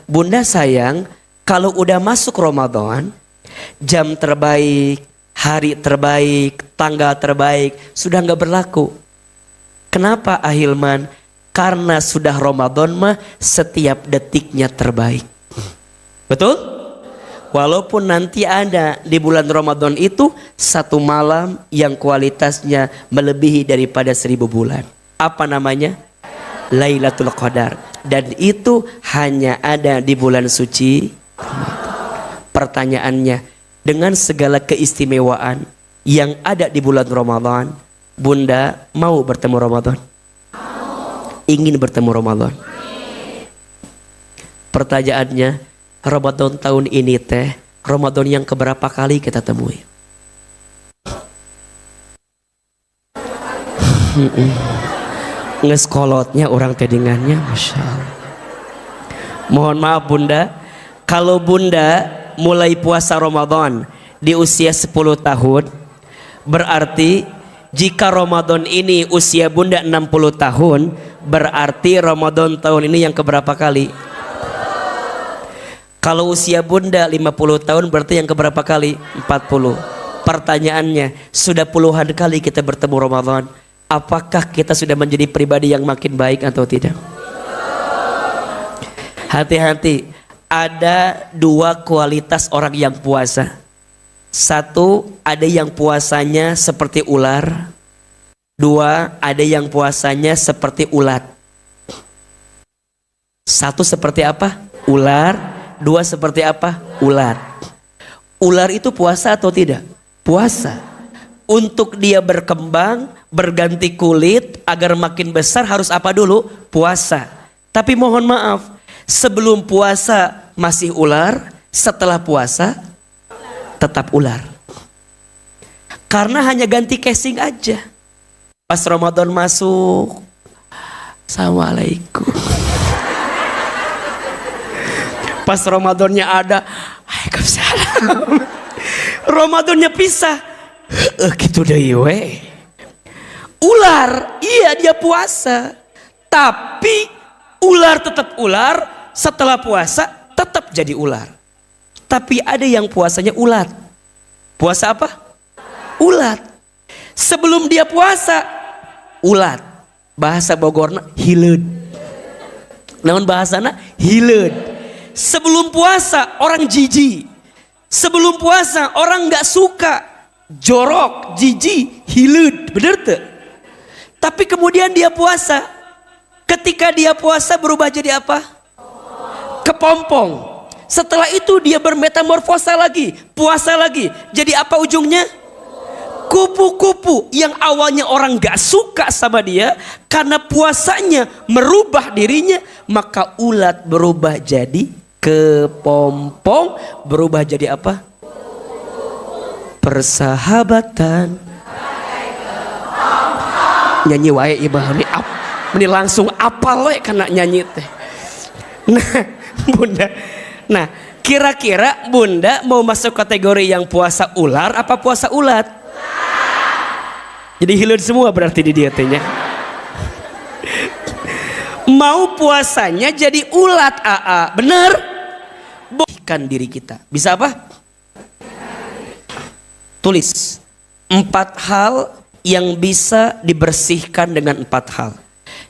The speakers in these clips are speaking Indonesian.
Bunda sayang, kalau udah masuk Ramadan, jam terbaik, hari terbaik, tanggal terbaik sudah nggak berlaku. Kenapa Ahilman? Karena sudah Ramadan mah setiap detiknya terbaik. Betul? Walaupun nanti ada di bulan Ramadan itu satu malam yang kualitasnya melebihi daripada 1000 bulan. Apa namanya? Lailatul Qadar. Dan itu hanya ada di bulan suci Ramadan. Pertanyaannya, dengan segala keistimewaan yang ada di bulan Ramadan, Bunda mau bertemu Ramadan? Ingin bertemu Ramadan? Pertanyaannya, Ramadan tahun ini teh Ramadan yang keberapa kali kita temui? Ngeskolotnya orang tedingannya, Masya Allah. Mohon maaf Bunda, kalau Bunda mulai puasa Ramadan di usia 10 tahun, berarti jika Ramadan ini usia Bunda 60 tahun, berarti Ramadan tahun ini yang keberapa kali? Kalau usia Bunda 50 tahun berarti yang keberapa kali? 40. Pertanyaannya, sudah puluhan kali kita bertemu Ramadan, apakah kita sudah menjadi pribadi yang makin baik atau tidak? Hati-hati, ada dua kualitas orang yang puasa. Satu, ada yang puasanya seperti ular. Dua, ada yang puasanya seperti ulat. Satu seperti apa? Ular. Dua seperti apa? Ular. Ular itu puasa atau tidak? Puasa. Untuk dia berkembang, berganti kulit, agar makin besar harus apa dulu? Puasa. Tapi mohon maaf, sebelum puasa masih ular, setelah puasa tetap ular. Karena hanya ganti casing aja. Pas Ramadan masuk, Assalamualaikum. Pas Ramadannya ada, Waalaikumsalam. Ramadannya pisah, gitu deh we. Ular, iya dia puasa, tapi ular tetap ular, setelah puasa tetap jadi ular. Tapi ada yang puasanya ulat. Puasa apa? Ulat. Sebelum dia puasa, ulat. Bahasa Bogorna hileud. Namun bahasana hileud. Sebelum puasa orang jijik. Sebelum puasa orang nggak suka, jorok, jijik, hileud, bener tuh. Tapi kemudian dia puasa. Ketika dia puasa berubah jadi apa? Kepompong. Setelah itu dia bermetamorfosa lagi, puasa lagi. Jadi apa ujungnya? Kupu-kupu yang awalnya orang gak suka sama dia, karena puasanya merubah dirinya, maka ulat berubah jadi kepompong, berubah jadi apa? Persahabatan. Nyanyi wae ibah ini langsung apal we karena nyanyi teh. Nah, Bunda. Nah, kira-kira Bunda mau masuk kategori yang puasa ular apa puasa ulat? Jadi hilir semua berarti di dietnya. Mau puasanya jadi ulat AA, bener? Bersihkan diri kita. Bisa apa? Tulis 4 hal yang bisa dibersihkan dengan 4 hal.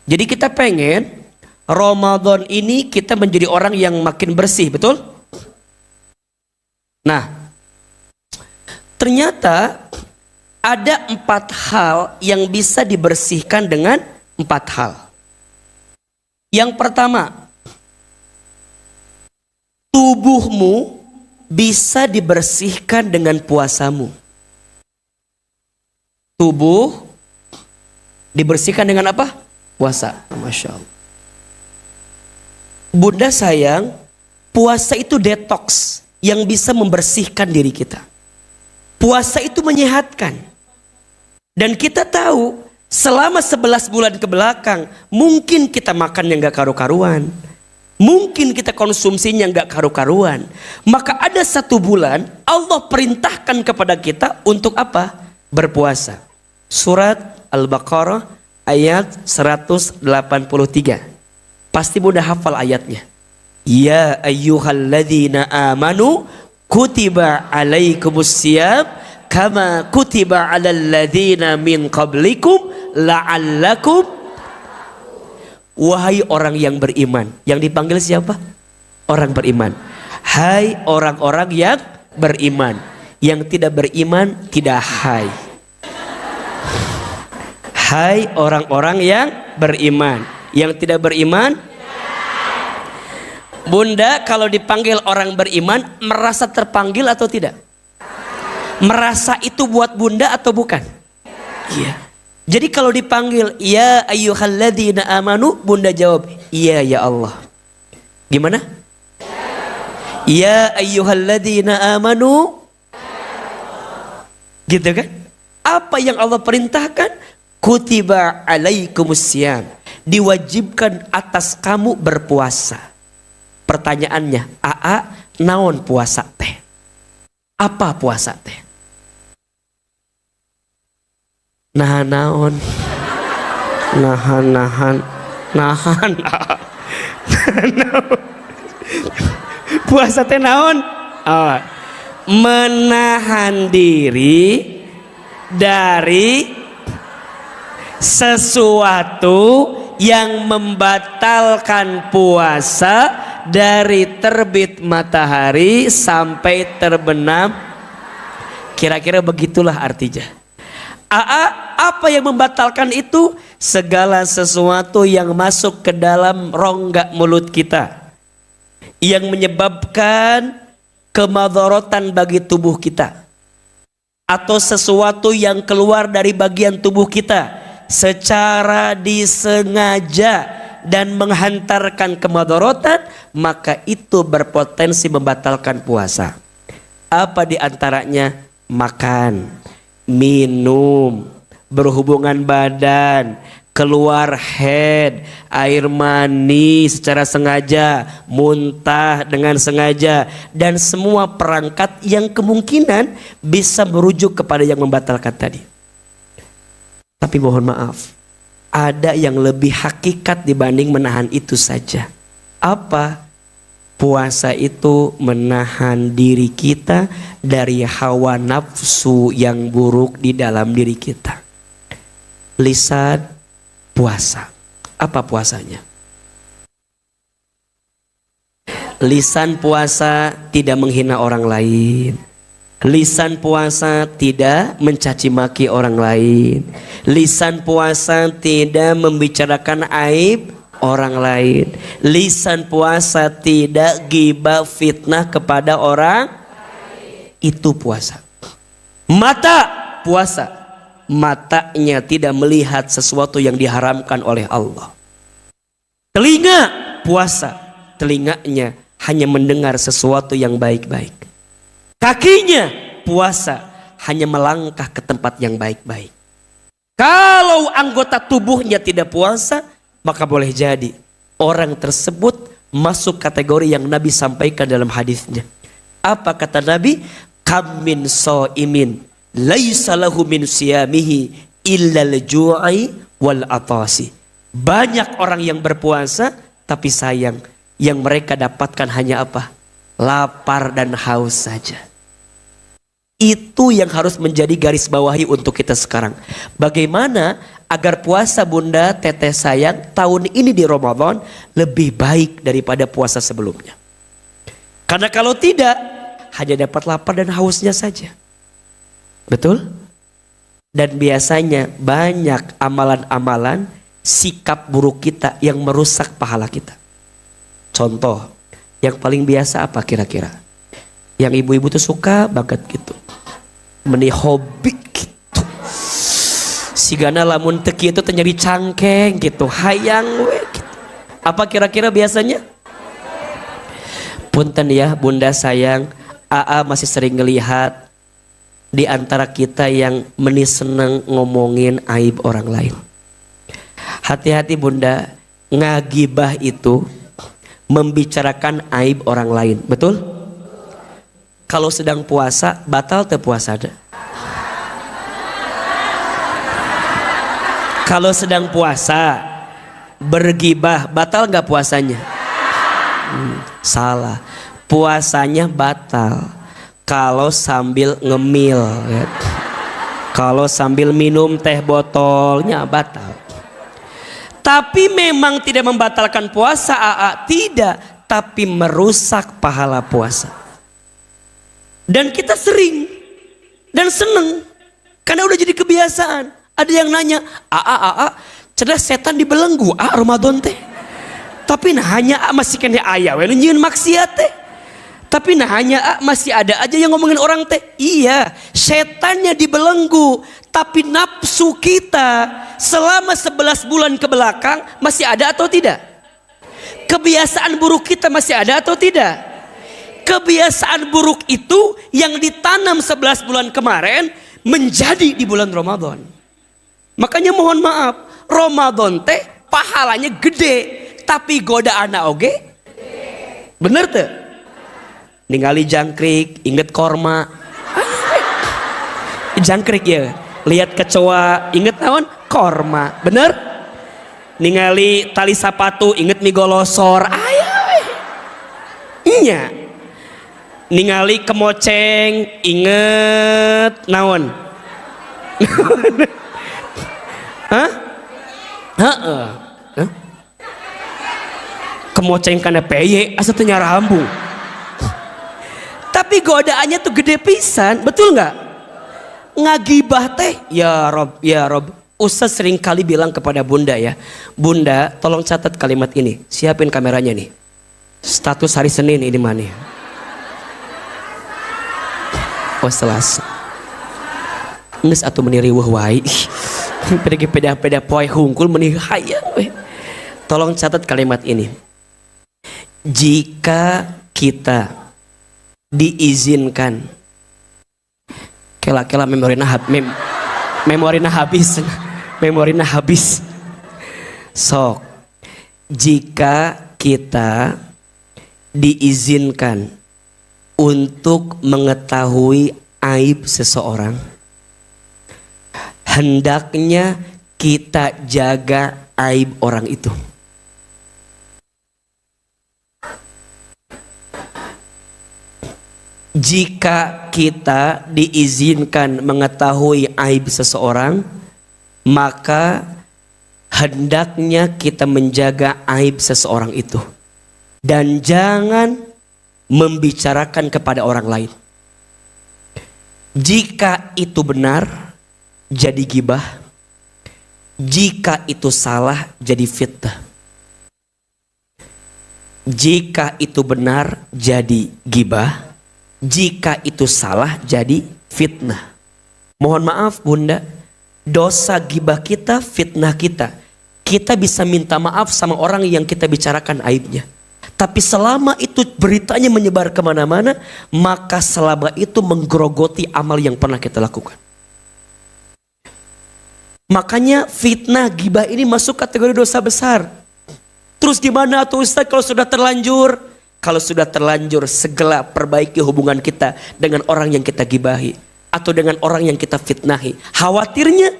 Jadi kita pengen Ramadan ini kita menjadi orang yang makin bersih, betul? Nah, ternyata ada 4 hal yang bisa dibersihkan dengan 4 hal. Yang pertama, tubuhmu bisa dibersihkan dengan puasamu. Tubuh dibersihkan dengan apa? Puasa. Masya Allah. Bunda sayang, puasa itu detox yang bisa membersihkan diri kita. Puasa itu menyehatkan. Dan kita tahu selama 11 bulan ke belakang mungkin kita makan yang gak karu-karuan, mungkin kita konsumsinya gak karu-karuan. Maka ada 1 bulan Allah perintahkan kepada kita untuk apa? Berpuasa. Surat Al-Baqarah ayat 183. Pasti Bunda hafal ayatnya. Ya ayyuhalladzina amanu kutiba alaikumusiyam kama kutiba alal ladzina min qablikum la'allakum. Wahai orang yang beriman. Yang dipanggil siapa? Orang beriman. Hai orang-orang yang beriman. Yang tidak beriman tidak hai. Hai orang-orang yang beriman. Yang tidak beriman. Bunda kalau dipanggil orang beriman merasa terpanggil atau tidak? Merasa itu buat bunda atau bukan? Iya. Jadi kalau dipanggil ya ayyuhalladzina amanu, bunda jawab iya ya Allah. Gimana? Ya ayyuhalladzina amanu. Gitu kan? Apa yang Allah perintahkan? Kutiba alaikumusiyam. Diwajibkan atas kamu berpuasa. Pertanyaannya, naon puasa teh? Apa puasa teh? Nahan naon? Nahan. Puasa teh naon? Oh, menahan diri dari sesuatu yang membatalkan puasa dari terbit matahari sampai terbenam. Kira-kira begitulah artinya. Apa yang membatalkan itu? Segala sesuatu yang masuk ke dalam rongga mulut kita, yang menyebabkan kemadharatan bagi tubuh kita, atau sesuatu yang keluar dari bagian tubuh kita secara disengaja dan menghantarkan kemadharatan, maka itu berpotensi membatalkan puasa. Apa diantaranya? Makan, minum, berhubungan badan, keluar head, air mani secara sengaja, muntah dengan sengaja, dan semua perangkat yang kemungkinan bisa merujuk kepada yang membatalkan tadi. Tapi mohon maaf, ada yang lebih hakikat dibanding menahan itu saja. Apa? Puasa itu menahan diri kita dari hawa nafsu yang buruk di dalam diri kita. Lisan puasa. Apa puasanya? Lisan puasa tidak menghina orang lain. Lisan puasa tidak mencaci maki orang lain. Lisan puasa tidak membicarakan aib orang lain. Lisan puasa tidak ghibah fitnah kepada orang. Itu puasa. Mata puasa. Matanya tidak melihat sesuatu yang diharamkan oleh Allah. Telinga puasa. Telinganya hanya mendengar sesuatu yang baik-baik. Kakinya puasa, hanya melangkah ke tempat yang baik-baik. Kalau anggota tubuhnya tidak puasa, maka boleh jadi orang tersebut masuk kategori yang Nabi sampaikan dalam hadisnya. Apa kata Nabi? Kam min shaimin laisa lahu min siyamihi illa al-ju'i wal atasi. Banyak orang yang berpuasa tapi sayang, yang mereka dapatkan hanya apa? Lapar dan haus saja. Itu yang harus menjadi garis bawahi untuk kita sekarang. Bagaimana agar puasa bunda, teteh sayang, tahun ini di Ramadan lebih baik daripada puasa sebelumnya. Karena kalau tidak, hanya dapat lapar dan hausnya saja. Betul? Dan biasanya banyak amalan-amalan, sikap buruk kita yang merusak pahala kita. Contoh, yang paling biasa apa kira-kira? Yang ibu-ibu tuh suka banget gitu. Meni hobi gitu. Sigana lamun teki itu terjadi cangkeng gitu. Hayang we gitu. Apa kira-kira biasanya? Punten ya bunda sayang, AA masih sering ngelihat di antara kita yang meni seneng ngomongin aib orang lain. Hati-hati bunda, ngagibah itu membicarakan aib orang lain, betul? Kalau sedang puasa, batal teu puasa ada? Kalau sedang puasa, bergibah, batal nggak puasanya? Salah. Puasanya batal kalau sambil ngemil ya. Kalau sambil minum teh botolnya batal. Tapi memang tidak membatalkan puasa, tidak, tapi merusak pahala puasa. Dan kita sering dan seneng karena udah jadi kebiasaan. Ada yang nanya, cerdas setan dibelenggu Ramadan teh. Tapi nah hanya masih kena aya we nyieun maksiat teh. Tapi nah hanya masih ada aja yang ngomongin orang teh. Iya, setannya dibelenggu, tapi nafsu kita selama 11 bulan ke belakang masih ada atau tidak? Kebiasaan buruk kita masih ada atau tidak? Kebiasaan buruk itu yang ditanam 11 bulan kemarin menjadi di bulan Ramadan. Makanya mohon maaf, Ramadan teh pahalanya gede, tapi godaan oge bener tuh. Ningali jangkrik, inget korma. Jangkrik ya, lihat kecoa, inget naon? Korma, bener? Ningali tali sapatu, inget mie golosor. Iya. Ningali kemoceng, inget naon? Hah? Heeh. Kemoceng kana peye, asa teu nyarambung. Tapi godaannya tuh gede pisan, betul nggak? Ngagibah teh, ya Rob. Ustaz sering kali bilang kepada bunda ya, bunda tolong catat kalimat ini, siapin kameranya nih. Status hari Senin ini mana? Oh Selasa. Nges atau meniri wahwai. Peda poe hungkul meniri hayang. Tolong catat kalimat ini. Jika kita diizinkan kela memorina habis sok jika kita diizinkan untuk mengetahui aib seseorang, hendaknya kita jaga aib orang itu. Jika kita diizinkan mengetahui aib seseorang, maka hendaknya kita menjaga aib seseorang itu dan jangan membicarakan kepada orang lain. Jika itu benar, jadi gibah. Jika itu salah, jadi fitnah. Jika itu benar, jadi gibah. Jika itu salah, jadi fitnah. Mohon maaf bunda, dosa gibah kita, fitnah kita. Kita bisa minta maaf sama orang yang kita bicarakan aibnya. Tapi selama itu beritanya menyebar kemana-mana, maka selama itu menggerogoti amal yang pernah kita lakukan. Makanya fitnah, gibah ini masuk kategori dosa besar. Terus gimana tuh Ustaz kalau sudah terlanjur? Kalau sudah terlanjur, segera perbaiki hubungan kita dengan orang yang kita gibahi atau dengan orang yang kita fitnahi. Khawatirnya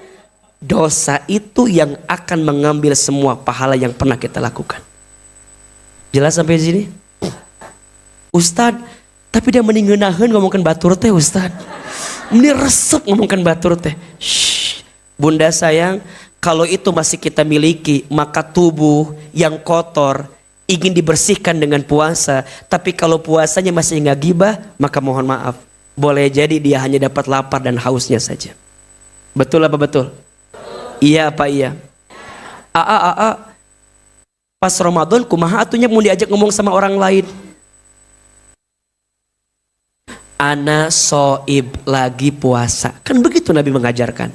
dosa itu yang akan mengambil semua pahala yang pernah kita lakukan. Jelas sampai sini? Ustad, tapi dia meningeunaheun ngomongkan batur teh Ustad. Ini resep ngomongkan batur teh. Shh, bunda sayang, kalau itu masih kita miliki, maka tubuh yang kotor ingin dibersihkan dengan puasa, tapi kalau puasanya masih nggak gibah, maka mohon maaf, boleh jadi dia hanya dapat lapar dan hausnya saja. Betul apa betul? Iya apa iya? Pas Ramadan kumaha atunya mau diajak ngomong sama orang lain. Ana soib lagi puasa, kan begitu Nabi mengajarkan.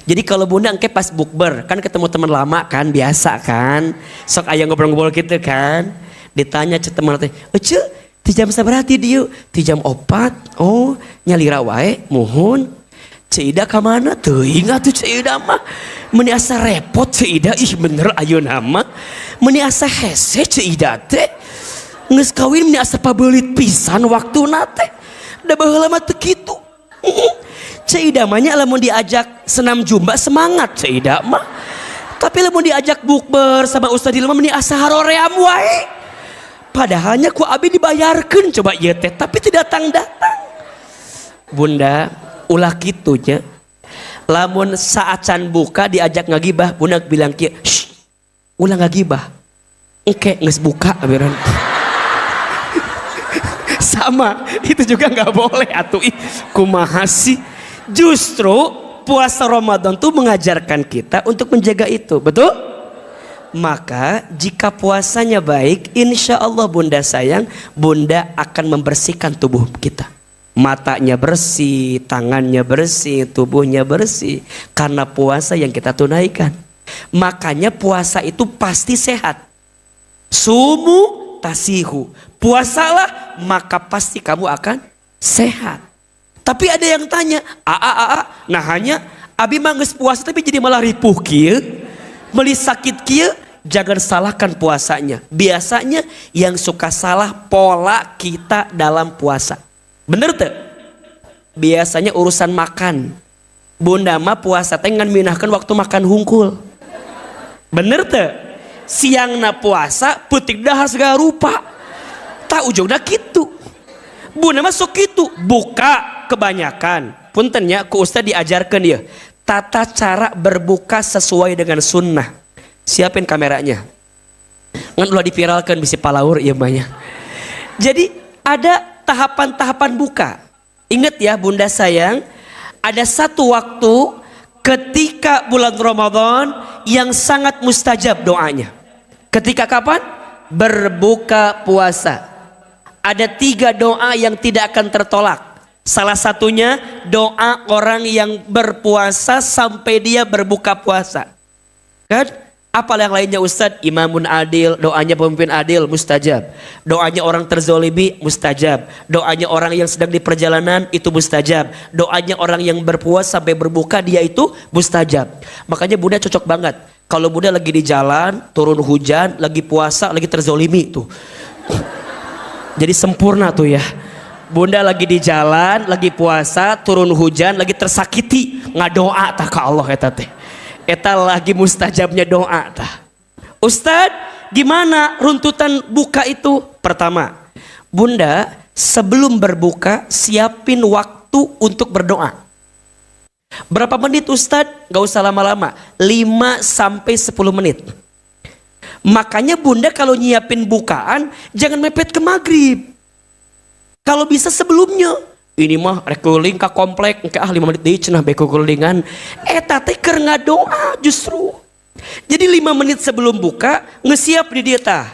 Jadi kalau bunda engke pas bukber kan ketemu teman lama kan biasa kan, sok aya ngobrol-ngobrol gitu kan, ditanya cek teman teh, "Ece, ti jam sabaraha ti dieu?" "Ti jam 4." "Oh, nyalira wae, muhun." "Ceuida ka mana?" "Teuing atuh ceuida mah. Meuni asa repot ceuida, ih bener ayeuna mah. Meuni asa hese ceuida teh. Geus kawin meuni asa pabeulit pisan waktuna teh. Da baheula mah teu kitu." Ceuida mah nya lamun diajak senam jumba semangat ceuida mah. Tapi lamun diajak bukber sama Ustaz Dilma meni asa haroream wae. Padahalnya ku abi dibayarkan coba ieu teh, tapi tidak datang-datang. Bunda, ulah kitu nya. Lamun saacan buka diajak ngagibah, bunda bilang kieu, "Shh, ulah ngagibah." Engke geus buka aberan. Sama, itu juga nggak boleh atuh. Kumaha sih? Justru puasa Ramadan tuh mengajarkan kita untuk menjaga itu, betul? Maka jika puasanya baik, insya Allah bunda sayang, bunda akan membersihkan tubuh kita. Matanya bersih, tangannya bersih, tubuhnya bersih, karena puasa yang kita tunaikan. Makanya puasa itu pasti sehat. Sumu tasihu, puasalah maka pasti kamu akan sehat. Tapi ada yang tanya, nah hanya abi mah geus puasa tapi jadi malah ripuh kieu, meuli sakit kieu. Jangan salahkan puasanya. Biasanya yang suka salah pola kita dalam puasa. Bener tuh? Biasanya urusan makan. Bunda mah puasa teh ngan minahkeun waktu makan hungkul. Bener tuh? Siangna puasa peutik dahar segala rupa. Tak ujungna kitu. Bunda mah sok kitu, buka kebanyakan. Puntennya ku ustaz diajarkan ya, tata cara berbuka sesuai dengan sunnah. Siapin kameranya. Ngan ulah dipiralkan bisi palaur ieu mah nya. Jadi ada tahapan-tahapan buka. Ingat ya bunda sayang, ada satu waktu ketika bulan Ramadan yang sangat mustajab doanya. Ketika kapan? Berbuka puasa. Ada 3 doa yang tidak akan tertolak. Salah satunya doa orang yang berpuasa sampai dia berbuka puasa. Kan? Apa yang lainnya Ustadz? Imamun adil, doanya pemimpin adil, mustajab. Doanya orang terzolimi, mustajab. Doanya orang yang sedang di perjalanan, itu mustajab. Doanya orang yang berpuasa sampai berbuka, dia itu mustajab. Makanya bunda cocok banget. Kalau bunda lagi di jalan, turun hujan, lagi puasa, lagi terzolimi tuh. Jadi sempurna tuh ya. Bunda lagi di jalan, lagi puasa, turun hujan, lagi tersakiti, ngadoa tak ke Allah eta teh. Eta lagi mustajabnya doa tah. Ustadz, gimana runtutan buka itu? Pertama, bunda sebelum berbuka siapin waktu untuk berdoa. Berapa menit Ustadz? Gak usah lama-lama, 5 sampai 10 menit. Makanya bunda kalau nyiapin bukaan jangan mepet ke maghrib. Kalau bisa sebelumnya. Ini mah rek keuling ka komplek engke 5 menit deui cenah beko keulingan. Eta teh keur ngadoa justru. Jadi 5 menit sebelum buka ngesiap di dieu tah.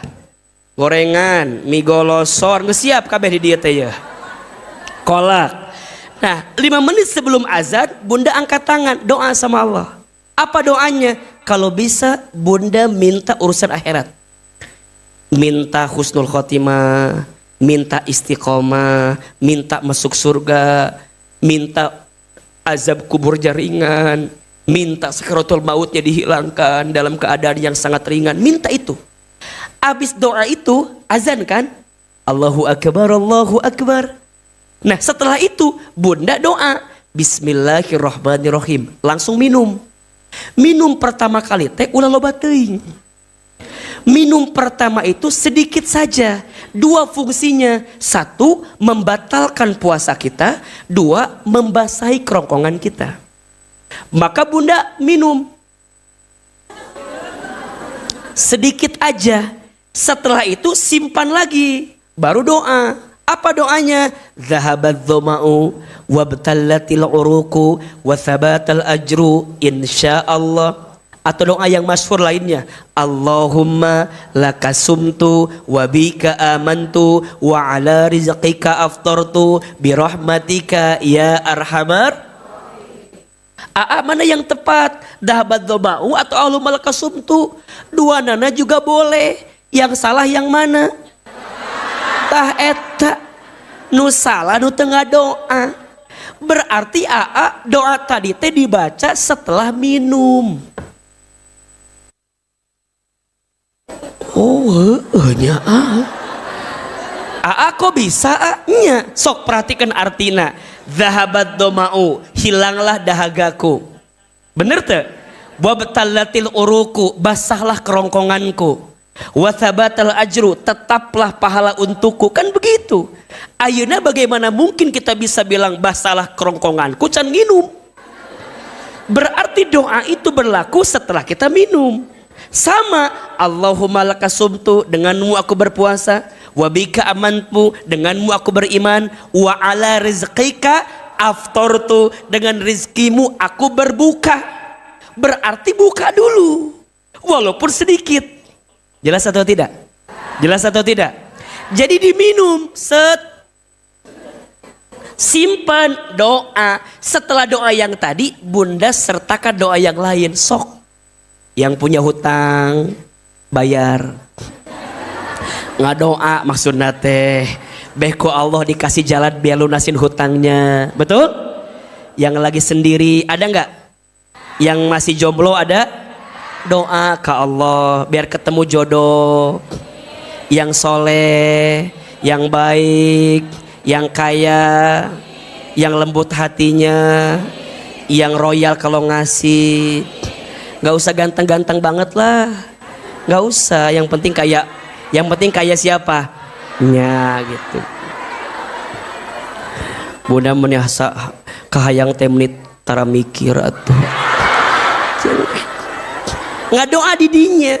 Gorengan, mie golosor ngesiap kabeh di dieu teh ya. Kolak. Nah, 5 menit sebelum azan bunda angkat tangan doa sama Allah. Apa doanya? Kalau bisa bunda minta urusan akhirat. Minta husnul khotimah, minta istiqomah, minta masuk surga, minta azab kuburnya ringan, minta sakaratul mautnya dihilangkan dalam keadaan yang sangat ringan. Minta itu. Habis doa itu azan kan? Allahu akbar, Allahu akbar. Nah setelah itu bunda doa Bismillahirrahmanirrahim, langsung minum. Minum pertama kali teh ulah loba teuing. Minum pertama itu sedikit saja. 2 fungsinya. 1, membatalkan puasa kita. 2, membasahi kerongkongan kita. Maka bunda minum sedikit aja. Setelah itu simpan lagi. Baru doa. Apa doanya? Zahabat dhama'u wabtallatil uruku wa thabatal ajru insyaallah. Atau doa yang masyhur lainnya, Allahumma lakasumtu wa bika amantu wa ala rizqika aftartu birahmatika ya arhamar. Mana yang tepat? Dhahabat dhama'u atau Allahumma lakasumtu? Dua nana juga boleh. Yang salah yang mana? Tah eta nu salah nu tengah doa. Berarti doa tadi teh dibaca setelah minum. Oh, nya kok bisa nya? Sok perhatikan artina. Zahabat doma'u, hilanglah dahagaku. Bener tuh? Wabtallatil uruku, basahlah kerongkonganku. Wa thabatal ajru, tetaplah pahala untukku. Kan begitu. Ayeuna bagaimana mungkin kita bisa bilang basalah kerongkonganku can nginum. Berarti doa itu berlaku setelah kita minum. Sama, Allahumma laka sumtu, denganmu aku berpuasa, wa bika amantu, denganmu aku beriman, wa ala rizqika aftortu, dengan rizkimu aku berbuka. Berarti buka dulu, walaupun sedikit. Jelas atau tidak? Jelas atau tidak? Jadi diminum, simpan doa. Setelah doa yang tadi, Bunda sertakan doa yang lain. Sok, yang punya hutang bayar, nggak doa maksudnya teh beko Allah dikasih jalan biar lunasin hutangnya, betul? Yang lagi sendiri ada nggak? Yang masih jomblo ada? Doa ke Allah biar ketemu jodoh yang soleh, yang baik, yang kaya, yang lembut hatinya, yang royal kalau ngasih. Gak usah ganteng-ganteng banget lah, gak usah. Yang penting kaya siapa? Nya gitu. Bunda menyasa kahayang temnit tara mikir atuh. Nggak doa didinya.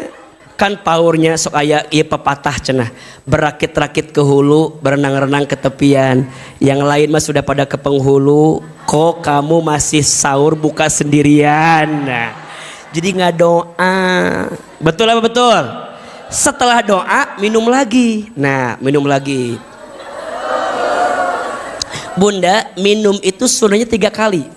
Kan paurnya sok aya ieu pepatah cenah. Berakit-rakit ke hulu, berenang-renang ke tepian. Yang lain mah sudah pada ke penghulu. Kok kamu masih sahur buka sendirian? Nah, jadi nggak doa. Betul apa betul? Setelah doa minum lagi. Nah, minum lagi. Bunda, minum itu sunnahnya 3 kali.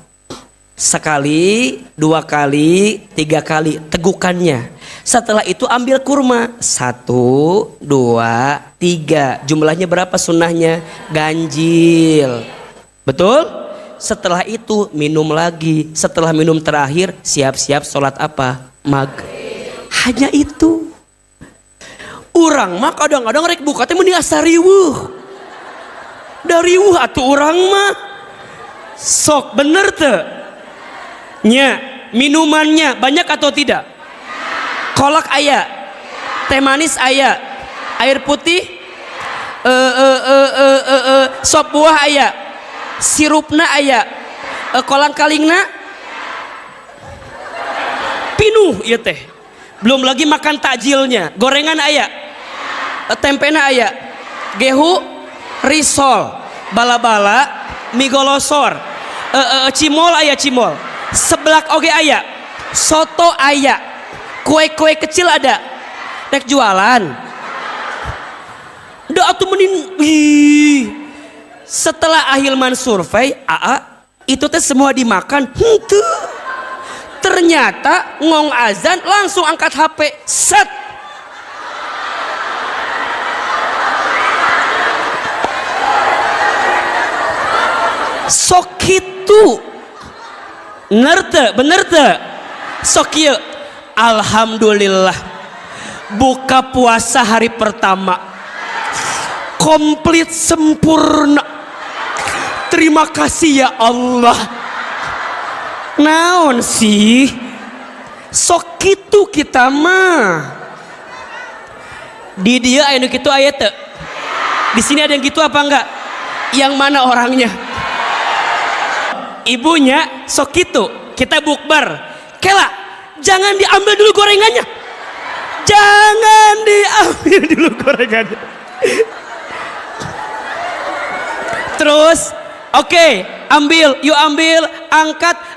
Sekali, 2 kali, 3 kali tegukannya. Setelah itu ambil kurma. 1, 2, 3. Jumlahnya berapa sunnahnya? Ganjil. Betul? Setelah itu minum lagi. Setelah minum terakhir siap-siap sholat apa? Maghrib. Hanya itu. Urang mah kadang-kadang rek buka teh mending asa riweuh. Da riweuh atuh urang mah. Sok bener teu? Nya, minumannya banyak atau tidak? Kolak aya, teh manis aya, air putih, sop buah aya, sirupna aya, kolang kalingna pinuh ieu teh. Belum lagi makan takjilnya, gorengan aya, tempena aya, gehu, risol, bala-bala, mie golosor, cimol aya cimol, seblak oge aya, soto aya, kue-kue kecil ada. Rek jualan. Da atuh mending setelah Ahilman survei, itu teh semua dimakan. Henteu. Ternyata ngong azan langsung angkat HP, set. Sok kitu. Bener teu? Sok kieu. Alhamdulillah. Buka puasa hari pertama komplit sempurna. Terima kasih ya Allah. Naon sih? Sok kitu kita mah. Di dia aya nu kitu aya teu? Di sini ada yang gitu apa enggak? Yang mana orangnya? Ibunya sok kitu. Kita bukber. Kela, jangan diambil dulu gorengannya. Jangan diambil dulu gorengannya. Terus, oke, ambil, yuk ambil,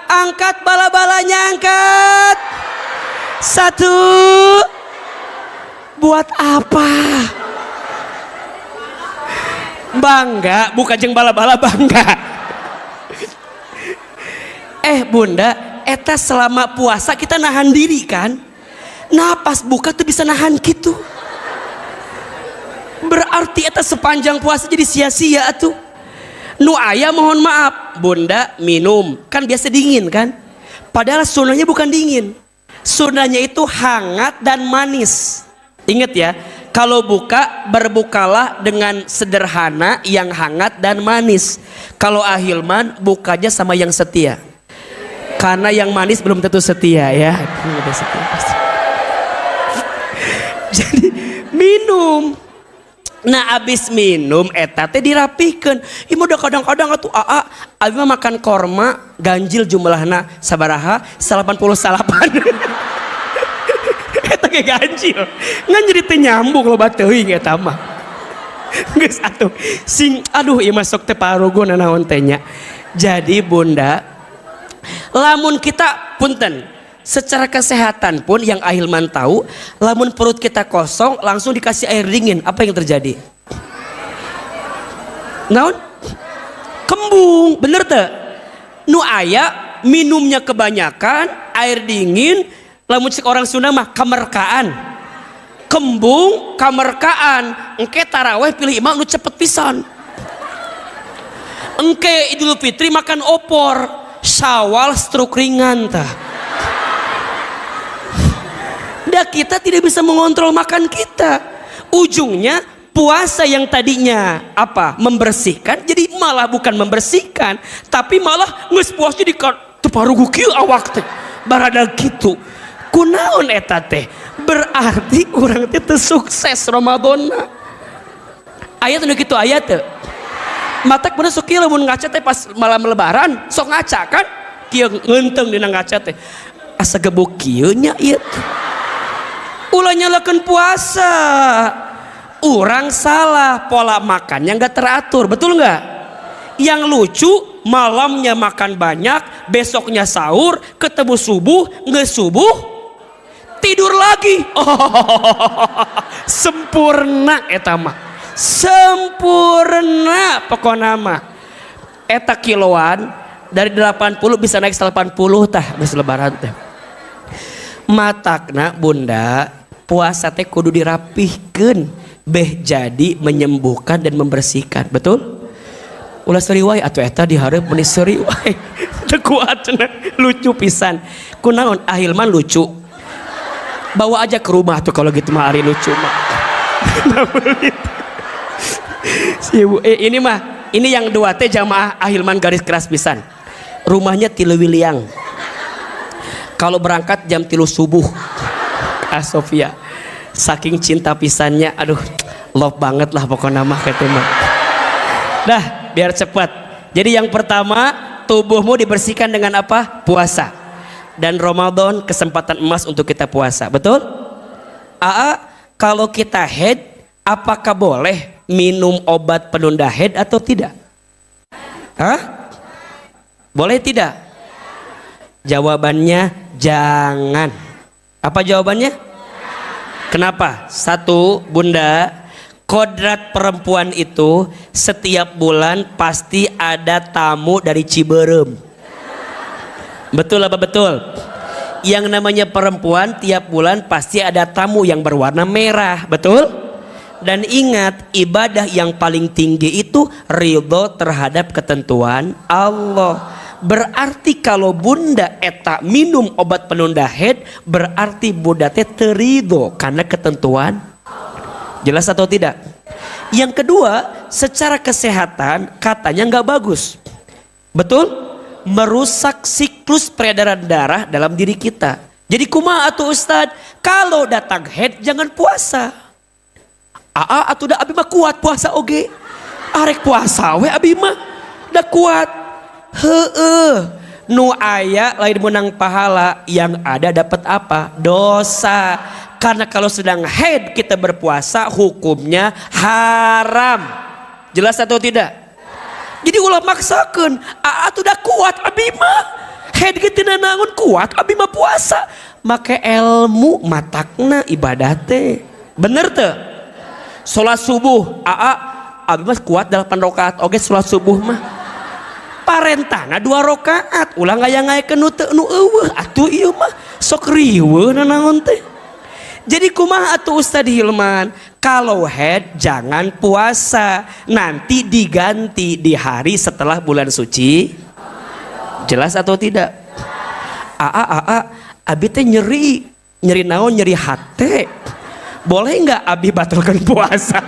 angkat bala-balanya, angkat. 1. Buat apa? Bangga, bukan jeng bala-bala bangga. Bunda, eta selama puasa kita nahan diri kan? Nah pas buka tuh bisa nahan gitu. Berarti eta sepanjang puasa jadi sia-sia tuh. Nu aya mohon maaf, Bunda minum kan biasa dingin kan? Padahal sunnahnya bukan dingin. Sunnahnya itu hangat dan manis. Ingat ya, kalau buka berbukalah dengan sederhana yang hangat dan manis. Kalau Ahilman bukanya sama yang setia. Karena yang manis belum tentu setia ya. Jadi minum. Nah abis minum eta teh dirapihkeun. Ieu udah kadang-kadang atuh abi mah makan korma ganjil jumlahna sabaraha 88. Eta ge ganjil. Ngan jadi teu nyambung loba teuing eta mah. Geus atuh sing aduh ieu masuk teh paruguna naon teh nya. Jadi bunda, lamun kita punten secara kesehatan pun yang Ahilman tahu, lamun perut kita kosong langsung dikasih air dingin, apa yang terjadi? Naon? Kembung, bener teh? Nu aya minumnya kebanyakan, air dingin, lamun cek orang Sunda mah kamerkaan. Kembung, kamerkaan, engke taraweh pilih imam nu cepet pisan. Engke Idul Fitri makan opor, Syawal stroke ringan tah. Kita tidak bisa mengontrol makan kita, ujungnya puasa yang tadinya apa membersihkan jadi malah bukan membersihkan tapi malah geus puasa di teparugu kieu awak teh barada kitu. Kunaon eta teh? Berarti urang teh teu sukses Ramadonna. Aya teh kitu aya teu? Matak bener sok kieu lamun ngaca teh pas malam lebaran sok ngaca kan kieu ngeunteung dina ngaca teh asa gebuk kieu nya ieu ulah nyalakan puasa, orang salah pola makannya nggak teratur, betul nggak? Yang lucu malamnya makan banyak, besoknya sahur, ketemu subuh, nggak subuh, tidur lagi. Oh, sempurna eta mah, sempurna pokoknya mah. Eta kiloan dari 80 bisa naik 80 tah geus lebaran teh. Matakna bunda puasa teh kudu dirapihkeun beh jadi menyembuhkan dan membersihkan, betul? Ulah seuri wae atuh eta dihareup meni seuri wae. Teu kuat cenah, lucu pisan. Kunaon Ahilman lucu. Bawa aja ke rumah tuh kalau gitu mah ari lucu mah. Si ibu ini mah ini yang dua teh jamaah Ahilman garis keras pisan. Rumahnya ti Leuwiliang. Kalau berangkat jam 3 subuh Sofia saking cinta pisannya, aduh love banget lah pokoknya mah kata mah. Dah biar cepat. Jadi yang pertama tubuhmu dibersihkan dengan apa? Puasa. Dan Ramadan kesempatan emas untuk kita puasa, betul? Kalau kita haid apakah boleh minum obat penunda haid atau tidak? Boleh tidak? Jawabannya jangan. Apa jawabannya? Kenapa? Satu, bunda, kodrat perempuan itu setiap bulan pasti ada tamu dari Ciberem. Betul apa betul? Yang namanya perempuan tiap bulan pasti ada tamu yang berwarna merah, betul? Dan ingat, ibadah yang paling tinggi itu ridho terhadap ketentuan Allah. Berarti kalau bunda eta minum obat penunda haid berarti bunda teh terido karena ketentuan. Jelas atau tidak? Yang kedua, secara kesehatan katanya nggak bagus, betul? Merusak siklus peredaran darah dalam diri kita. Jadi kumaha atuh Ustad? Kalau datang haid jangan puasa. Atuh da abi mah kuat puasa oge. Arek puasa we abi mah da kuat. Nu aya lain menang pahala, yang ada dapat apa? Dosa. Karena kalau sedang haid kita berpuasa hukumnya haram. Jelas atau tidak? Jadi ulah maksakeun. Atuh da kuat abi mah. Haid ge teu naon kuat abi mah puasa. Make ilmu matakna ibadah teh. Bener teu? Salat subuh abi mah kuat 8 rakaat oge salat subuh mah. Parentana 2 rakaat ulah ngaya-ngayakeun nu teu nu eueuh atuh ieu mah sok riweuh nanaon teh. Jadi kumaha atuh Ustaz Hilman? Kalau haid jangan puasa, nanti diganti di hari setelah bulan suci. Jelas atau tidak? Abi teh nyeri naon, nyeri hate. Boleh nggak abi batalkan puasa?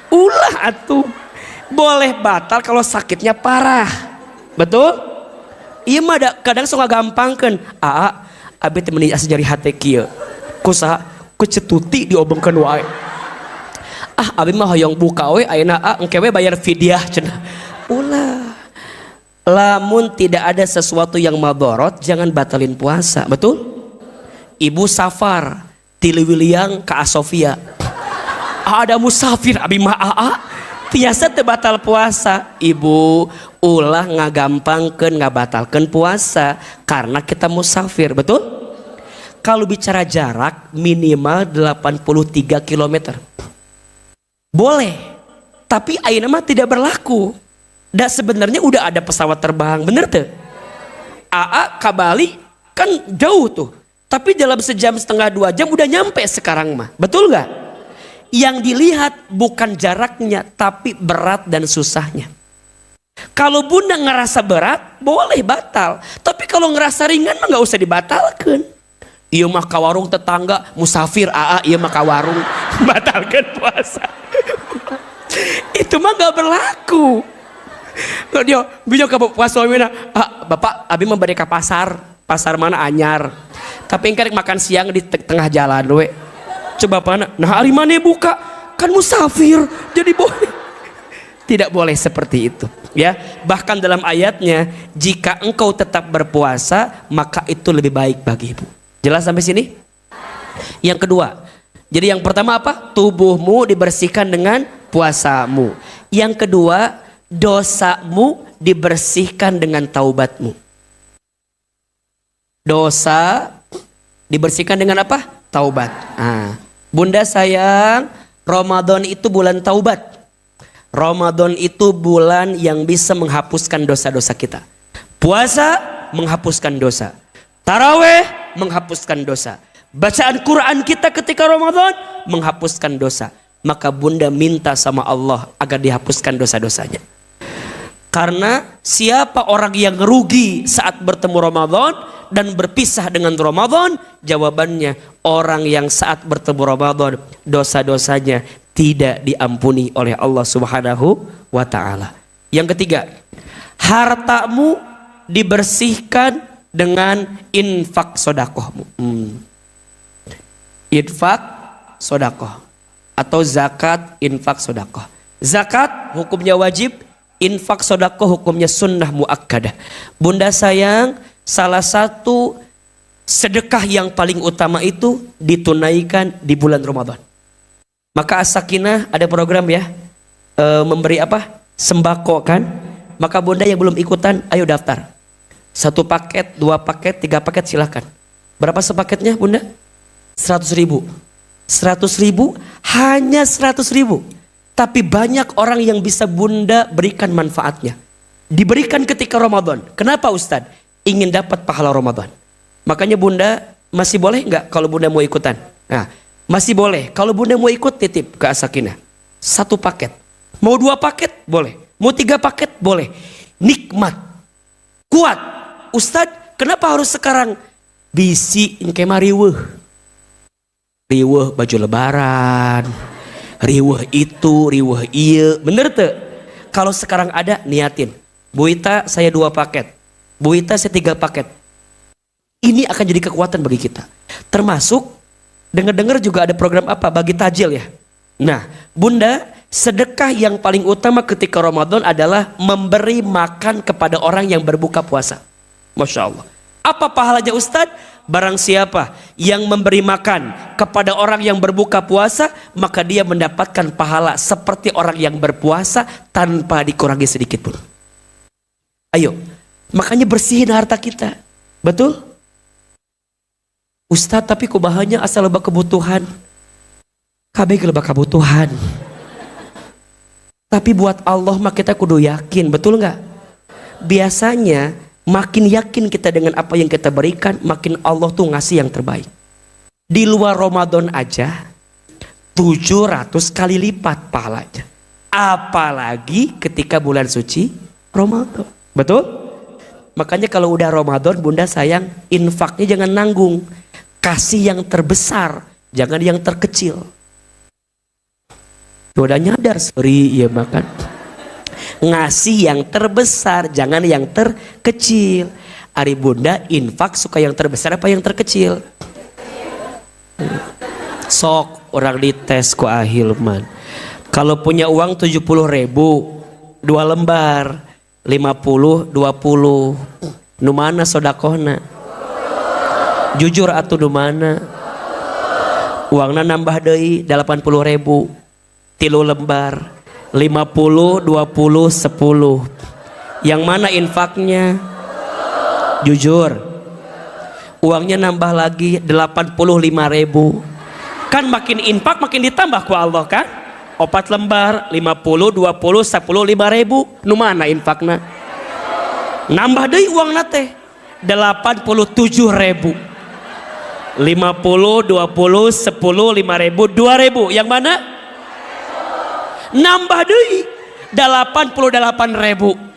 Ulah atuh. Boleh batal kalau sakitnya parah, betul? Iya mah kadang suka gampangkan. Abi teh meuni asa nyeri hate kieu. Kusaha? Kecetuti diobengkeun wae. Abi mah hoyong buka we ayeuna engke we bayar fidyah cenah. Ulah. Lamun tidak ada sesuatu yang madorot, jangan batalin puasa, betul? Ibu safar Tiliwiliang ke Asofia. Ada musafir abi mah biasa teu batal puasa. Ibu ulah ngagampangkeun ngabatalkeun puasa karena kita musafir, betul? Kalau bicara jarak minimal 83 km. Boleh, tapi ayeuna mah tidak berlaku. Dan sebenarnya udah ada pesawat terbang, bener tuh? Ka Bali kan jauh tuh, tapi dalam sejam setengah 2 jam udah nyampe sekarang mah, betul nggak? Yang dilihat bukan jaraknya, tapi berat dan susahnya. Kalau bunda ngerasa berat, boleh batal. Tapi kalau ngerasa ringan mah nggak usah dibatalkan. Iya mah ka warung tetangga musafir iya mah ka warung batalkan puasa. Itu mah nggak berlaku. Kalau dia bingung ke puasa mina, bapak abi mah bade ka pasar mana anyar. Tapi engkarek makan siang di tengah jalan we. Coba pana, nah hari mana buka? Kan musafir, jadi boleh. Tidak boleh seperti itu, ya. Bahkan dalam ayatnya, jika engkau tetap berpuasa, maka itu lebih baik bagimu. Jelas sampai sini? Yang kedua, jadi yang pertama apa? Tubuhmu dibersihkan dengan puasamu. Yang kedua, dosamu dibersihkan dengan taubatmu. Dosa dibersihkan dengan apa? Taubat. Bunda sayang, Ramadan itu bulan taubat. Ramadan itu bulan yang bisa menghapuskan dosa-dosa kita. Puasa menghapuskan dosa. Taraweh menghapuskan dosa. Bacaan Quran kita ketika Ramadan menghapuskan dosa. Maka bunda minta sama Allah agar dihapuskan dosa-dosanya. Karena siapa orang yang rugi saat bertemu Ramadan dan berpisah dengan Ramadan? Jawabannya, orang yang saat bertemu Ramadan dosa-dosanya tidak diampuni oleh Allah Subhanahu wa ta'ala. Yang ketiga, hartamu dibersihkan dengan infak sodakohmu. Infak sodakoh atau zakat infak sodakoh. Zakat hukumnya wajib, infak sodakoh hukumnya sunnah muakkadah. Bunda sayang, salah satu sedekah yang paling utama itu ditunaikan di bulan Ramadan. Maka As-Sakinah ada program ya, memberi apa? Sembako kan? Maka bunda yang belum ikutan, ayo daftar. 1 paket, 2 paket, 3 paket silahkan. Berapa sepaketnya bunda? 100.000. 100.000, hanya 100.000. Tapi banyak orang yang bisa bunda berikan manfaatnya. Diberikan ketika Ramadan. Kenapa Ustadz? Ingin dapat pahala Ramadan. Makanya bunda masih boleh nggak kalau bunda mau ikutan? Nah, masih boleh. Kalau bunda mau ikut titip ke As-Sakinah. 1 paket. Mau 2 paket? Boleh. Mau 3 paket? Boleh. Nikmat. Kuat. Ustadz, kenapa harus sekarang? Bisi engke mah riweuh. Riweuh baju lebaran. Riweuh itu, riweuh ieu. Bener tuh? Kalau sekarang ada, niatin. Bu Ita, saya 2 paket. Bu Ita, saya 3 paket. Ini akan jadi kekuatan bagi kita. Termasuk, dengar-dengar juga ada program apa? Bagi tajil ya. Nah, bunda, sedekah yang paling utama ketika Ramadan adalah memberi makan kepada orang yang berbuka puasa. Masya Allah. Apa pahalanya Ustadz? Barang siapa yang memberi makan kepada orang yang berbuka puasa, maka dia mendapatkan pahala seperti orang yang berpuasa tanpa dikurangi sedikit pun. Ayo, makanya bersihin harta kita. Betul? Ustadz, tapi kubahannya asal lebah kebutuhan. Kabeh lebah kebutuhan. Tapi buat Allah mah kita kudu yakin, betul nggak? Biasanya makin yakin kita dengan apa yang kita berikan, makin Allah tuh ngasih yang terbaik. Di luar Ramadan aja 700 kali lipat pahalanya. Apalagi ketika bulan suci Ramadan. Betul? Makanya kalau udah Ramadan, bunda sayang, infaknya jangan nanggung. Kasih yang terbesar, jangan yang terkecil. Udah nyadar sorry ya makan. Ngasih yang terbesar, jangan yang terkecil. Ari bunda infak suka yang terbesar apa yang terkecil? Sok orang dites ku Ahilman. Kalau punya uang 70.000, 2 lembar, 50, 20. Nu mana sodakohna? Jujur atuh nu mana? Uangna nambah deui 80.000. 3 lembar, 50, 20, 10. Yang mana infaknya? Jujur. Uangnya nambah lagi 85.000. Kan makin infak makin ditambah ku Allah kan? 4 lembar, 50, 20, 10, 5.000. Nu mana infakna? Nambah deui uangna teh 87.000. 50, 20, 10, 5.000, 2.000. Yang mana? Nambah deui 88.000.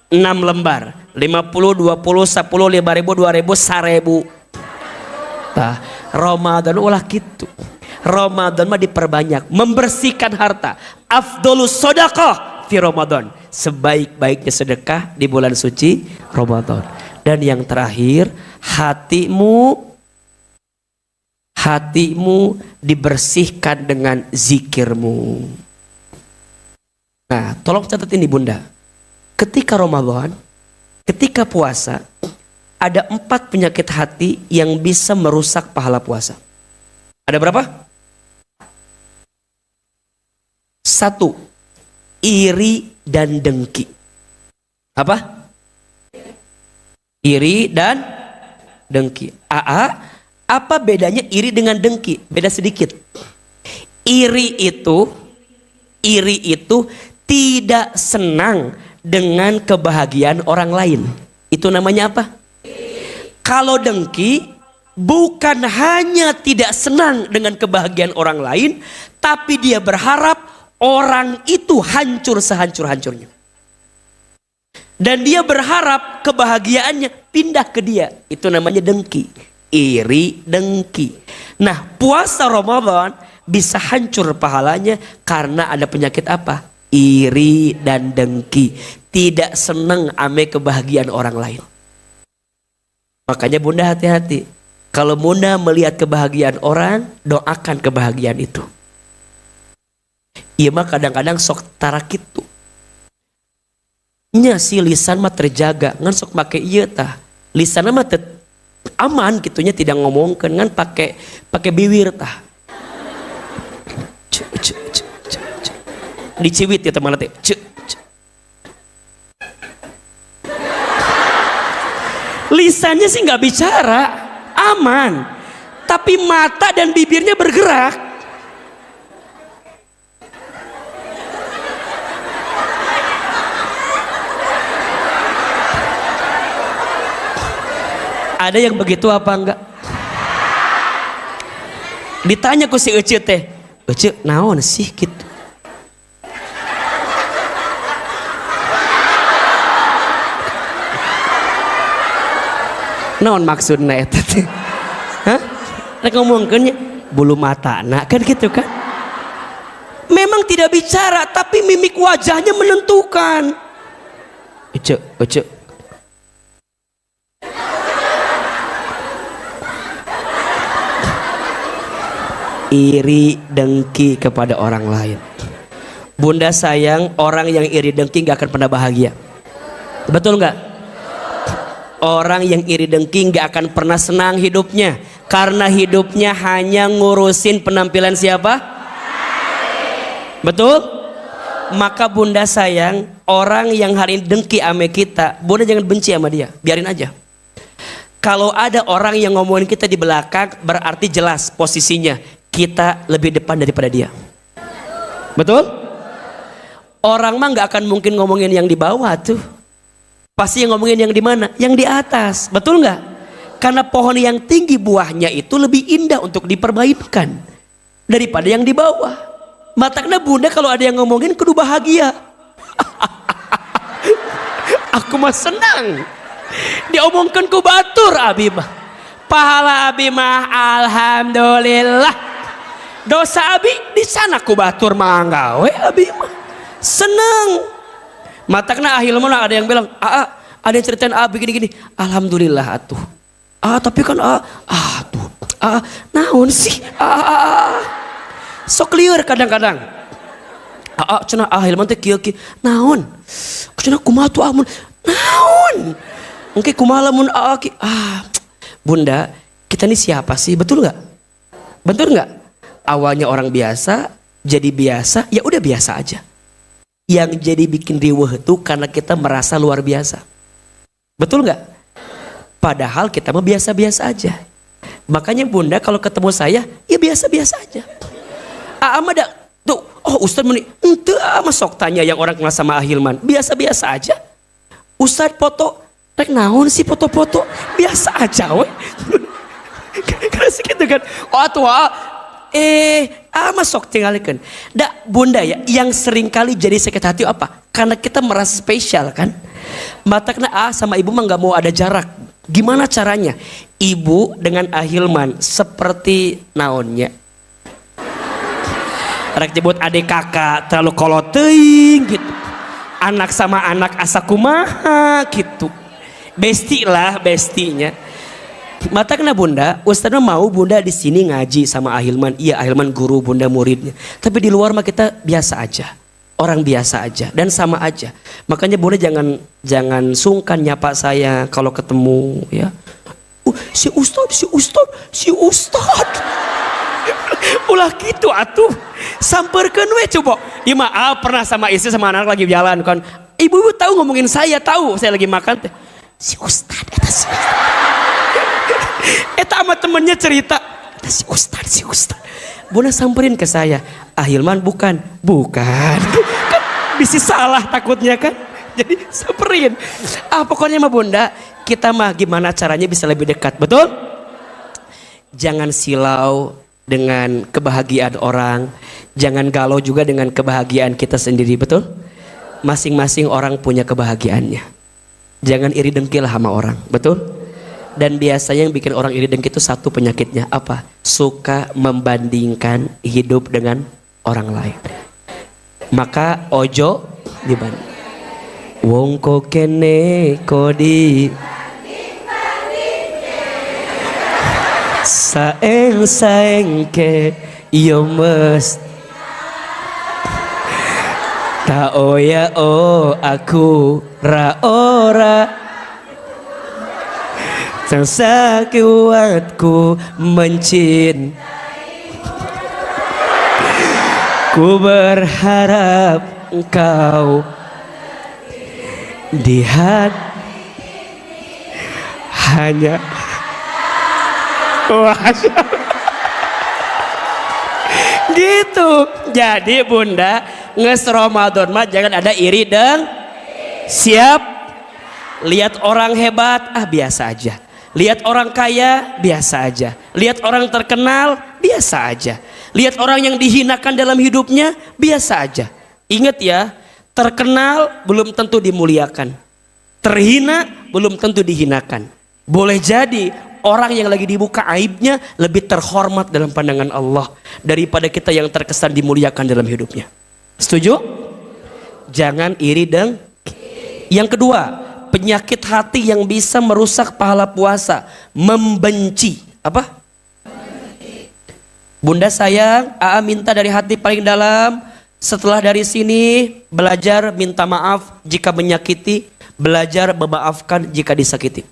6 lembar, 50, 20, 10, 5.000, 2.000, 1.000. Tah, Ramadan ulah gitu. Ramadan mah diperbanyak, membersihkan harta. Afdolus sedekah fi Ramadan. Sebaik-baiknya sedekah di bulan suci Ramadan. Dan yang terakhir, hatimu dibersihkan dengan zikirmu. Nah, tolong catat ini Bunda. Ketika Ramadan, ketika puasa, ada 4 penyakit hati yang bisa merusak pahala puasa. Ada berapa? 1. Iri dan dengki. Apa? Iri dan dengki. Apa bedanya iri dengan dengki? Beda sedikit. Iri itu tidak senang dengan kebahagiaan orang lain. Itu namanya apa? Kalau dengki bukan hanya tidak senang dengan kebahagiaan orang lain, tapi dia berharap orang itu hancur sehancur-hancurnya. Dan dia berharap kebahagiaannya pindah ke dia. Itu namanya dengki. Iri, dengki. Nah, puasa Ramadan bisa hancur pahalanya karena ada penyakit apa? Iri dan dengki. Tidak senang ame kebahagiaan orang lain. Makanya Bunda hati-hati. Kalau Bunda melihat kebahagiaan orang, doakan kebahagiaan itu. Iya mah kadang-kadang sok tarakit tuh. Nya si lisan mah terjaga, ngan sok make ieu tah. Lisan mah aman gitunya, tidak ngomongkeun ngan pakai bibir tah. Diciwit ya teman teh. Lisannya sih nggak bicara, aman. Tapi mata dan bibirnya bergerak. Ada yang begitu apa enggak? Ditanya ku si Ece teh, Ece naon sih gitu? Naon maksudnya eta teh? Hah? Rek ngomongkeunnya bulu mata nak kan gitu kan? Memang tidak bicara tapi mimik wajahnya menentukan. Ece. Iri dengki kepada orang lain. Bunda sayang orang yang iri dengki gak akan pernah bahagia. Betul gak? Orang yang iri dengki gak akan pernah senang hidupnya. Karena hidupnya hanya ngurusin penampilan siapa? Betul? Maka Bunda sayang orang yang hari ini dengki ame kita, Bunda jangan benci sama dia, biarin aja. Kalau ada orang yang ngomongin kita di belakang, berarti jelas posisinya kita lebih depan daripada dia. Betul? Orang mah gak akan mungkin ngomongin yang di bawah tuh. Pasti yang ngomongin yang di mana? Yang di atas. Betul nggak? Karena pohon yang tinggi buahnya itu lebih indah untuk dipermainkan daripada yang di bawah. Matakna Bunda kalau ada yang ngomongin kudu bahagia. Aku mah senang. Diomongkan ku batur abi mah. Pahala abi mah alhamdulillah. Dosa abi di sana ku batur mah gawe abi mah. Senang. Matakna ahilmuna ada yang bilang, ada yang ceritain abi gini-gini. Alhamdulillah atuh. Tapi kan naon sih? Sok lieur kadang-kadang. Cenah Hilman teh kieu naon? Cenah kumaha tuh amun? Naon? Engke kumaha lamun Bunda, kita ini siapa sih? Betul nggak? Betul nggak? Awalnya orang biasa, jadi biasa, ya udah biasa aja. Yang jadi bikin riweuh itu karena kita merasa luar biasa. Betul nggak? Padahal kita mah biasa-biasa aja. Makanya Bunda kalau ketemu saya, ya biasa-biasa aja. Ada tuh, Ustadz meni, ente sok tanya yang orang kenal sama Hilman, biasa-biasa aja. Ustadz foto, rek naon sih foto-foto, biasa aja we. Karena segitu kan, sok tinggalkan. Bunda ya, yang sering kali jadi sakit hati apa? Karena kita merasa spesial kan. Matakna sama ibu mah nggak mau ada jarak. Gimana caranya? Ibu dengan Hilman seperti naonnya. Rek jebut adik kakak terlalu kolot teuing gitu. Anak sama anak asa kumaha gitu. Besti lah bestinya. Mata kena Bunda, Ustadz mau Bunda di sini ngaji sama Hilman. Iya, Hilman guru, Bunda muridnya. Tapi di luar mah kita biasa aja. Orang biasa aja dan sama aja. Makanya Bunda jangan sungkan nyapa saya kalau ketemu ya. Si Ustadz. Ulah gitu atuh. Samperkeun we coba. Ieu mah pernah sama istri sama anak lagi jalan kan. Ibu tahu ngomongin saya lagi makan teh. Si Ustadz eta si eta sama temennya cerita, si Ustadz. Bunda samperin ke saya, Hilman bukan. Kan bisa salah takutnya kan. Jadi samperin. Pokoknya mah Bunda, kita mah gimana caranya bisa lebih dekat, betul? Jangan silau dengan kebahagiaan orang, jangan galau juga dengan kebahagiaan kita sendiri, betul? Masing-masing orang punya kebahagiaannya. Jangan iri dengki lah sama orang, betul? Dan biasanya yang bikin orang iri dengki itu satu penyakitnya apa? Suka membandingkan hidup dengan orang lain. Maka ojo dibanding. Wong ko kene kodi saeng ke yo mes ta oya aku ra ora Sangsa kuatku mencintai. Ku berharap engkau di hati hanya gitu. Jadi Bunda nges Ramadan mah jangan ada iri dan siap. Lihat orang hebat biasa aja. Lihat orang kaya, biasa aja. Lihat orang terkenal, biasa aja. Lihat orang yang dihinakan dalam hidupnya, biasa aja. Ingat ya, terkenal belum tentu dimuliakan. Terhina belum tentu dihinakan. Boleh jadi orang yang lagi dibuka aibnya lebih terhormat dalam pandangan Allah daripada kita yang terkesan dimuliakan dalam hidupnya. Setuju? Jangan iri dan yang kedua, penyakit hati yang bisa merusak pahala puasa, membenci. Apa? Bunda sayang, minta dari hati paling dalam. Setelah dari sini belajar minta maaf jika menyakiti, belajar memaafkan jika disakiti.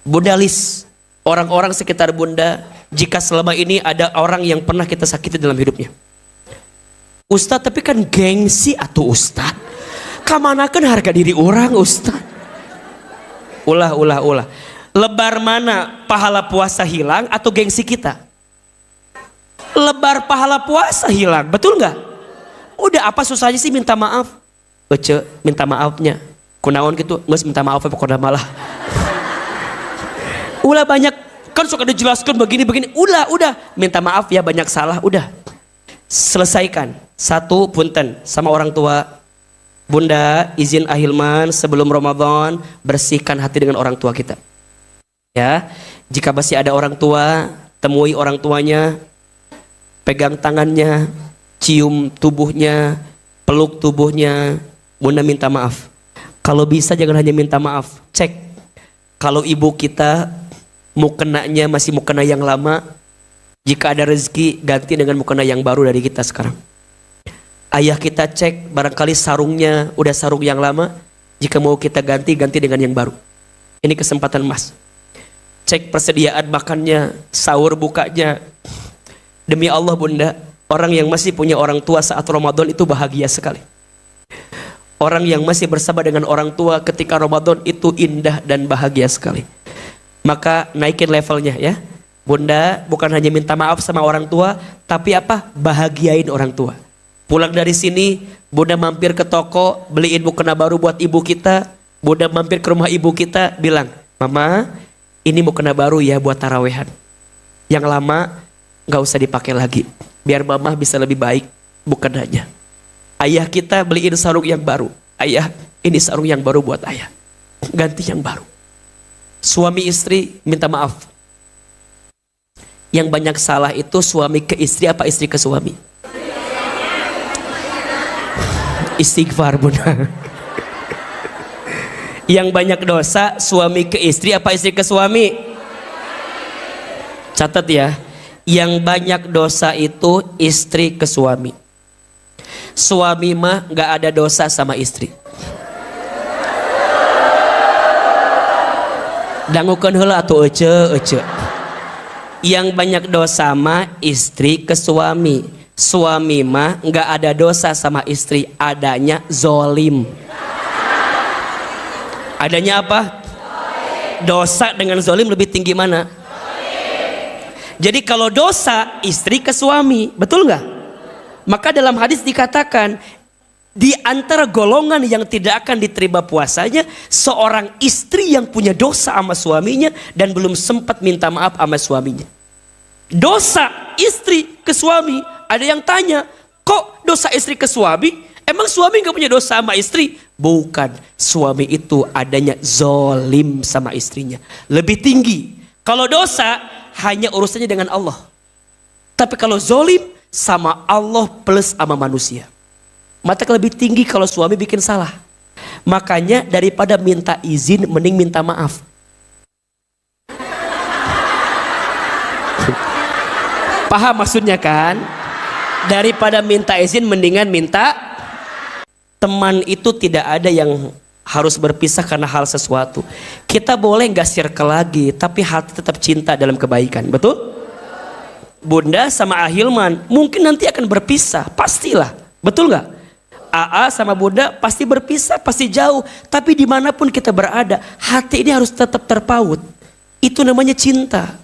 Bunda list orang-orang sekitar Bunda jika selama ini ada orang yang pernah kita sakiti dalam hidupnya. Ustadz, tapi kan gengsi atuh Ustadz. Kamanakan harga diri orang Ustadz. Ulah. Lebar mana pahala puasa hilang atau gengsi kita? Lebar pahala puasa hilang, betul nggak? Udah apa susahnya sih minta maaf? Minta maafnya. Kunaon gitu, nggak minta maaf pokoknya malah. Ulah banyak kan suka dijelaskan begini. Udah minta maaf ya banyak salah, udah selesaikan. Satu punten sama orang tua. Bunda izin Hilman sebelum Ramadan bersihkan hati dengan orang tua kita. Ya, jika masih ada orang tua, temui orang tuanya, pegang tangannya, cium tubuhnya, peluk tubuhnya. Bunda minta maaf. Kalau bisa jangan hanya minta maaf, cek. Kalau ibu kita mukenanya masih mukena yang lama, Jika ada rezeki, ganti dengan mukena yang baru dari kita sekarang. Ayah kita cek, barangkali sarungnya udah sarung yang lama. Jika mau kita ganti, ganti dengan yang baru. Ini kesempatan emas. Cek persediaan makannya, sahur bukanya. Demi Allah bunda, orang yang masih punya orang tua saat Ramadan itu bahagia sekali. Orang yang masih bersama dengan orang tua ketika Ramadan itu indah dan bahagia sekali. Maka naikin levelnya ya. Bunda bukan hanya minta maaf sama orang tua, tapi apa? Bahagiain orang tua. Pulang dari sini, bunda mampir ke toko, beliin mukena baru buat ibu kita. Bunda mampir ke rumah ibu kita, bilang, Mama, ini mukena baru ya buat tarawehan. Yang lama gak usah dipakai lagi, biar mama bisa lebih baik mukenanya. Ayah kita beliin sarung yang baru. Ayah, ini sarung yang baru buat ayah. Ganti yang baru. Suami istri minta maaf. Yang banyak salah itu suami ke istri apa istri ke suami? Istighfar bunda. Yang banyak dosa suami ke istri apa istri ke suami? Catat ya. Yang banyak dosa itu istri ke suami. Suami mah gak ada dosa sama istri. Dangukeun heula atuh ece. Yang banyak dosa mah istri ke suami. Suami mah gak ada dosa sama istri, adanya zolim. Adanya apa? Dosa dengan zolim lebih tinggi mana? Jadi kalau dosa istri ke suami, betul nggak? Maka dalam hadis dikatakan di antara golongan yang tidak akan diterima puasanya seorang istri yang punya dosa sama suaminya dan belum sempat minta maaf sama suaminya. Dosa istri ke suami, ada yang tanya, kok dosa istri ke suami? Emang suami nggak punya dosa sama istri? Bukan, suami itu adanya zolim sama istrinya, lebih tinggi. Kalau dosa hanya urusannya dengan Allah, tapi kalau zolim sama Allah plus sama manusia. Maka lebih tinggi kalau suami bikin salah. Makanya daripada minta izin mending minta maaf. Paham maksudnya kan? Daripada minta izin mendingan minta. Teman itu tidak ada yang harus berpisah karena hal sesuatu. Kita boleh gak circle lagi, tapi hati tetap cinta dalam kebaikan. Betul? Bunda sama Ahilman mungkin nanti akan berpisah, pastilah. Betul gak? AA sama Bunda pasti berpisah, pasti jauh. Tapi dimanapun kita berada, hati ini harus tetap terpaut. Itu namanya cinta.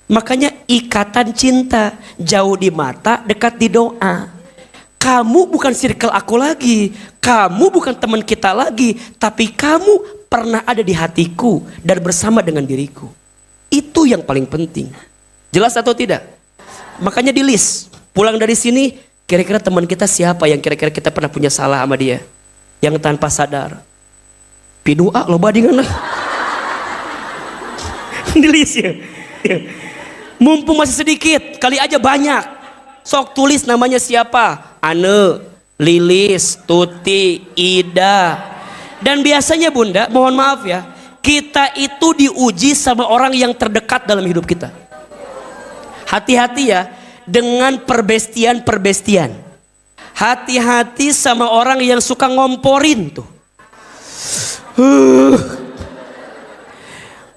Makanya ikatan cinta, jauh di mata, dekat di doa. Kamu bukan circle aku lagi, kamu bukan teman kita lagi, tapi kamu pernah ada di hatiku dan bersama dengan diriku. Itu yang paling penting. Jelas atau tidak? Makanya di list, pulang dari sini, kira-kira teman kita siapa yang kira-kira kita pernah punya salah sama dia, yang tanpa sadar. Pidua loba dingan lah. Di list ya. Mumpung masih sedikit, kali aja banyak. Sok tulis namanya siapa? Ane, Lilis, Tuti, Ida. Dan biasanya bunda, mohon maaf ya, kita itu diuji sama orang yang terdekat dalam hidup kita. Hati-hati ya dengan perbestian-perbestian. Hati-hati sama orang yang suka ngomporin tuh.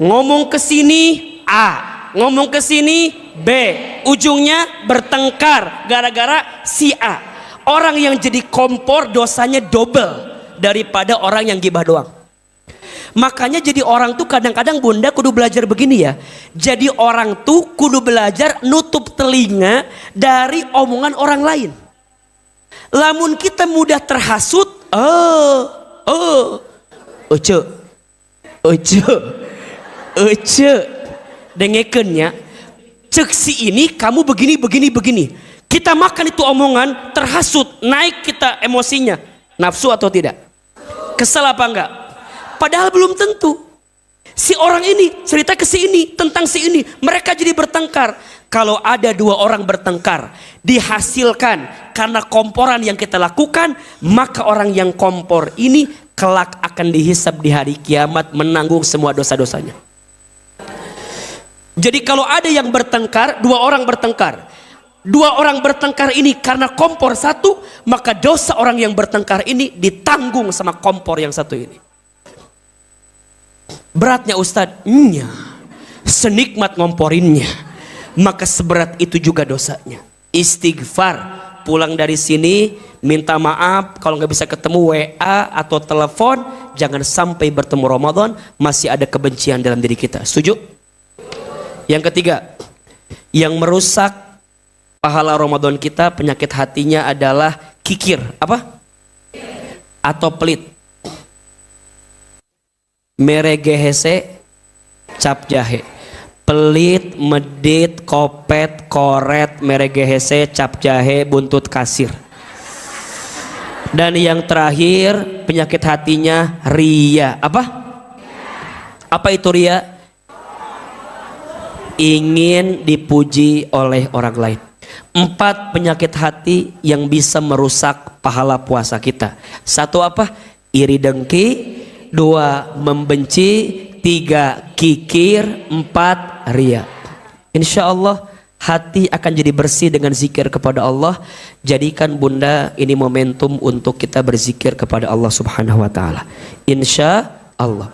Ngomong ke sini A, ngomong ke sini B, ujungnya bertengkar gara-gara si A. Orang yang jadi kompor dosanya double daripada orang yang gibah doang. Makanya jadi orang tuh kadang-kadang bunda kudu belajar begini ya. Jadi orang tuh kudu belajar nutup telinga dari omongan orang lain. Lamun kita mudah terhasut, dengekennya, cek si ini kamu begini. Kita makan itu omongan, terhasut, naik kita emosinya, nafsu atau tidak? Kesel apa enggak? Padahal belum tentu. Si orang ini cerita ke si ini tentang si ini, mereka jadi bertengkar. Kalau ada dua orang bertengkar, dihasilkan karena komporan yang kita lakukan, maka orang yang kompor ini kelak akan dihisab di hari kiamat, menanggung semua dosa-dosanya. Jadi kalau ada yang bertengkar, dua orang bertengkar, dua orang bertengkar ini karena kompor satu, maka dosa orang yang bertengkar ini ditanggung sama kompor yang satu ini. Beratnya Ustadz, senikmat ngomporinnya, maka seberat itu juga dosanya. Istighfar, pulang dari sini minta maaf kalau nggak bisa ketemu WA atau telepon, jangan sampai bertemu Ramadan masih ada kebencian dalam diri kita. Setuju? Yang ketiga, yang merusak pahala Ramadan kita, penyakit hatinya adalah kikir, apa? Atau pelit. Meregehese cap jahe. Pelit, medit, kopet, koret, meregehese cap jahe, buntut kasir. Dan yang terakhir, penyakit hatinya ria. Apa? Apa itu ria? Ingin dipuji oleh orang lain. 4 penyakit hati yang bisa merusak pahala puasa kita. 1 apa? Iri dengki. 2 membenci. 3 kikir. 4 ria. Insya Allah hati akan jadi bersih dengan zikir kepada Allah. Jadikan bunda ini momentum untuk kita berzikir kepada Allah subhanahu wa ta'ala. Insya Allah.